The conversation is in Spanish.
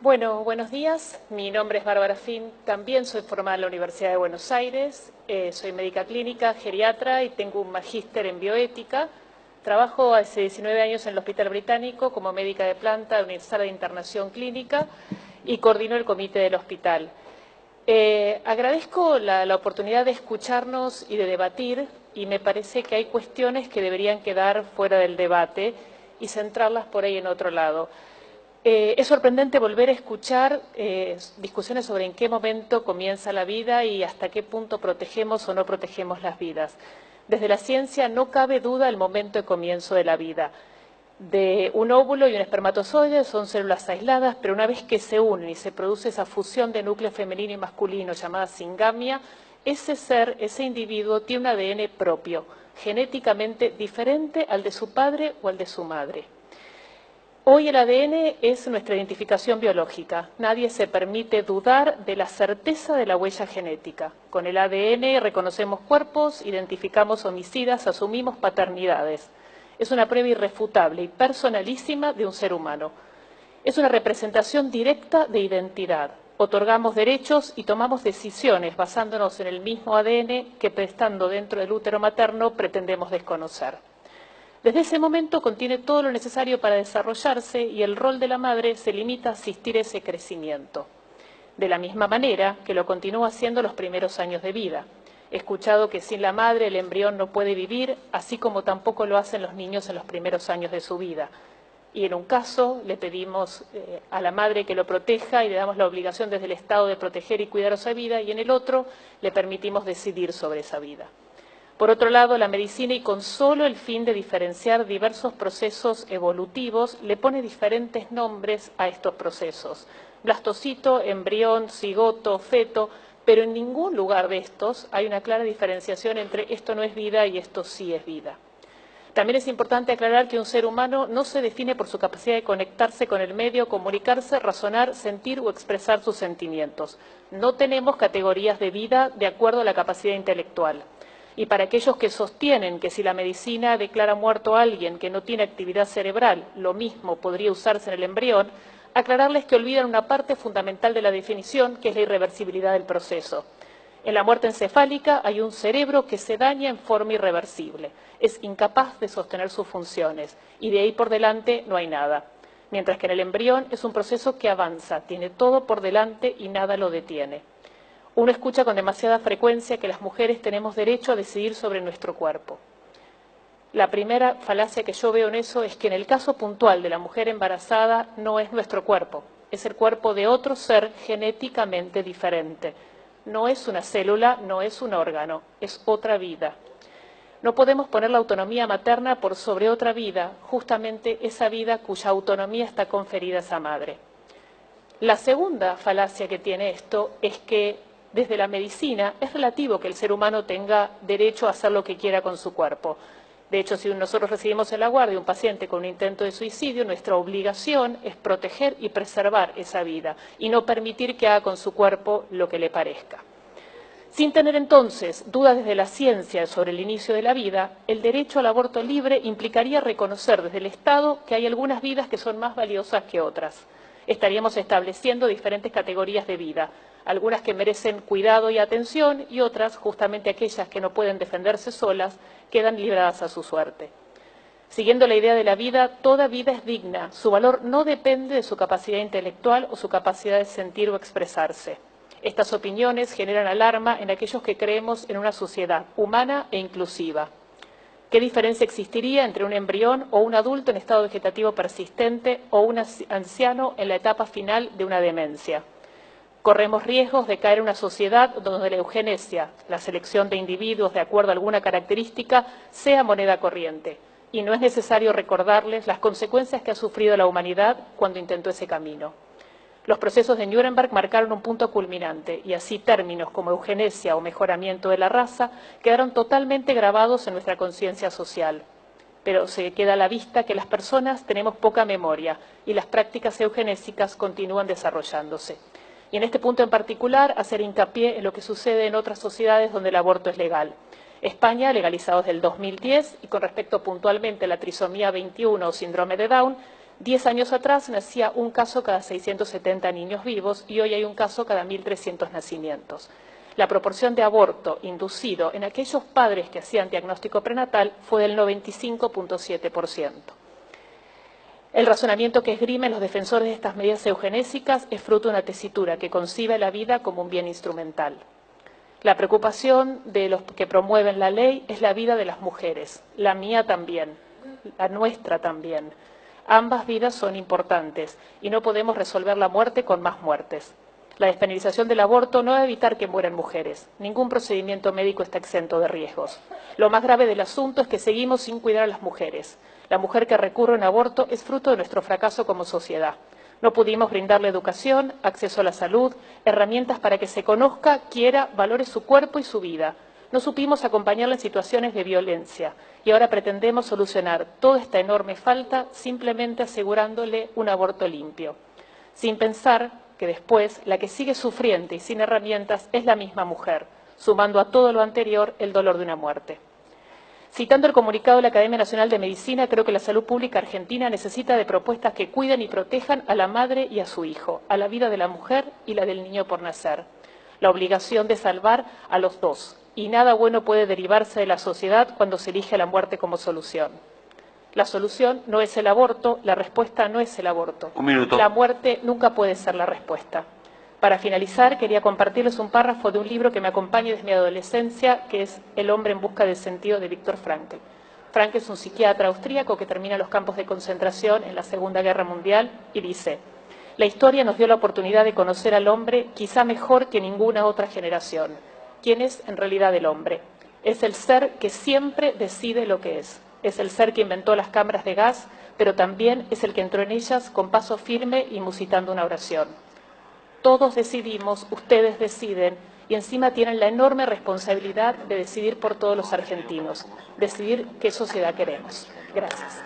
Bueno, buenos días. Mi nombre es Bárbara Fin. También soy formada en la Universidad de Buenos Aires. Soy médica clínica, geriatra y tengo un magíster en bioética. Trabajo hace 19 años en el Hospital Británico como médica de planta de una sala de internación clínica y coordino el comité del hospital. Agradezco la oportunidad de escucharnos y de debatir, y me parece que hay cuestiones que deberían quedar fuera del debate y centrarlas por ahí en otro lado. Es sorprendente volver a escuchar discusiones sobre en qué momento comienza la vida y hasta qué punto protegemos o no protegemos las vidas. Desde la ciencia no cabe duda el momento de comienzo de la vida. De un óvulo y un espermatozoide son células aisladas, pero una vez que se unen y se produce esa fusión de núcleo femenino y masculino llamada singamia, ese ser, ese individuo, tiene un ADN propio, genéticamente diferente al de su padre o al de su madre. Hoy el ADN es nuestra identificación biológica. Nadie se permite dudar de la certeza de la huella genética. Con el ADN reconocemos cuerpos, identificamos homicidas, asumimos paternidades. Es una prueba irrefutable y personalísima de un ser humano. Es una representación directa de identidad. Otorgamos derechos y tomamos decisiones basándonos en el mismo ADN que, estando dentro del útero materno, pretendemos desconocer. Desde ese momento contiene todo lo necesario para desarrollarse y el rol de la madre se limita a asistir ese crecimiento. De la misma manera que lo continúa haciendo los primeros años de vida. He escuchado que sin la madre el embrión no puede vivir, así como tampoco lo hacen los niños en los primeros años de su vida. Y en un caso le pedimos a la madre que lo proteja y le damos la obligación desde el Estado de proteger y cuidar esa vida, y en el otro le permitimos decidir sobre esa vida. Por otro lado, la medicina, y con solo el fin de diferenciar diversos procesos evolutivos, le pone diferentes nombres a estos procesos. Blastocito, embrión, cigoto, feto, pero en ningún lugar de estos hay una clara diferenciación entre esto no es vida y esto sí es vida. También es importante aclarar que un ser humano no se define por su capacidad de conectarse con el medio, comunicarse, razonar, sentir o expresar sus sentimientos. No tenemos categorías de vida de acuerdo a la capacidad intelectual. Y para aquellos que sostienen que si la medicina declara muerto a alguien que no tiene actividad cerebral, lo mismo podría usarse en el embrión, aclararles que olvidan una parte fundamental de la definición, que es la irreversibilidad del proceso. En la muerte encefálica hay un cerebro que se daña en forma irreversible, es incapaz de sostener sus funciones y de ahí por delante no hay nada. Mientras que en el embrión es un proceso que avanza, tiene todo por delante y nada lo detiene. Uno escucha con demasiada frecuencia que las mujeres tenemos derecho a decidir sobre nuestro cuerpo. La primera falacia que yo veo en eso es que en el caso puntual de la mujer embarazada no es nuestro cuerpo, es el cuerpo de otro ser genéticamente diferente. No es una célula, no es un órgano, es otra vida. No podemos poner la autonomía materna por sobre otra vida, justamente esa vida cuya autonomía está conferida a esa madre. La segunda falacia que tiene esto es que desde la medicina es relativo que el ser humano tenga derecho a hacer lo que quiera con su cuerpo. De hecho, si nosotros recibimos en la guardia un paciente con un intento de suicidio, nuestra obligación es proteger y preservar esa vida y no permitir que haga con su cuerpo lo que le parezca. Sin tener entonces dudas desde la ciencia sobre el inicio de la vida, el derecho al aborto libre implicaría reconocer desde el Estado que hay algunas vidas que son más valiosas que otras. Estaríamos estableciendo diferentes categorías de vida, algunas que merecen cuidado y atención y otras, justamente aquellas que no pueden defenderse solas, quedan libradas a su suerte. Siguiendo la idea de la vida, toda vida es digna, su valor no depende de su capacidad intelectual o su capacidad de sentir o expresarse. Estas opiniones generan alarma en aquellos que creemos en una sociedad humana e inclusiva. ¿Qué diferencia existiría entre un embrión o un adulto en estado vegetativo persistente o un anciano en la etapa final de una demencia? Corremos riesgos de caer en una sociedad donde la eugenesia, la selección de individuos de acuerdo a alguna característica, sea moneda corriente. Y no es necesario recordarles las consecuencias que ha sufrido la humanidad cuando intentó ese camino. Los procesos de Nuremberg marcaron un punto culminante y así términos como eugenesia o mejoramiento de la raza quedaron totalmente grabados en nuestra conciencia social. Pero se queda a la vista que las personas tenemos poca memoria y las prácticas eugenésicas continúan desarrollándose. Y en este punto en particular, hacer hincapié en lo que sucede en otras sociedades donde el aborto es legal. España, legalizado desde el 2010, y con respecto puntualmente a la trisomía 21 o síndrome de Down, 10 años atrás nacía un caso cada 670 niños vivos y hoy hay un caso cada 1.300 nacimientos. La proporción de aborto inducido en aquellos padres que hacían diagnóstico prenatal fue del 95.7%. El razonamiento que esgrimen los defensores de estas medidas eugenésicas es fruto de una tesitura que concibe la vida como un bien instrumental. La preocupación de los que promueven la ley es la vida de las mujeres, la mía también, la nuestra también. Ambas vidas son importantes y no podemos resolver la muerte con más muertes. La despenalización del aborto no va a evitar que mueran mujeres. Ningún procedimiento médico está exento de riesgos. Lo más grave del asunto es que seguimos sin cuidar a las mujeres. La mujer que recurre a un aborto es fruto de nuestro fracaso como sociedad. No pudimos brindarle educación, acceso a la salud, herramientas para que se conozca, quiera, valore su cuerpo y su vida. No supimos acompañarla en situaciones de violencia y ahora pretendemos solucionar toda esta enorme falta simplemente asegurándole un aborto limpio, sin pensar que después la que sigue sufriente y sin herramientas es la misma mujer, sumando a todo lo anterior el dolor de una muerte. Citando el comunicado de la Academia Nacional de Medicina, creo que la salud pública argentina necesita de propuestas que cuiden y protejan a la madre y a su hijo, a la vida de la mujer y la del niño por nacer. La obligación de salvar a los dos, y nada bueno puede derivarse de la sociedad cuando se elige la muerte como solución. La solución no es el aborto, la respuesta no es el aborto. Un minuto. La muerte nunca puede ser la respuesta. Para finalizar, quería compartirles un párrafo de un libro que me acompaña desde mi adolescencia, que es El hombre en busca del sentido, de Viktor Frankl. Frankl es un psiquiatra austríaco que termina en los campos de concentración en la Segunda Guerra Mundial y dice: la historia nos dio la oportunidad de conocer al hombre quizá mejor que ninguna otra generación. ¿Quién es en realidad el hombre? Es el ser que siempre decide lo que es. Es el ser que inventó las cámaras de gas, pero también es el que entró en ellas con paso firme y musitando una oración. Todos decidimos, ustedes deciden, y encima tienen la enorme responsabilidad de decidir por todos los argentinos, decidir qué sociedad queremos. Gracias.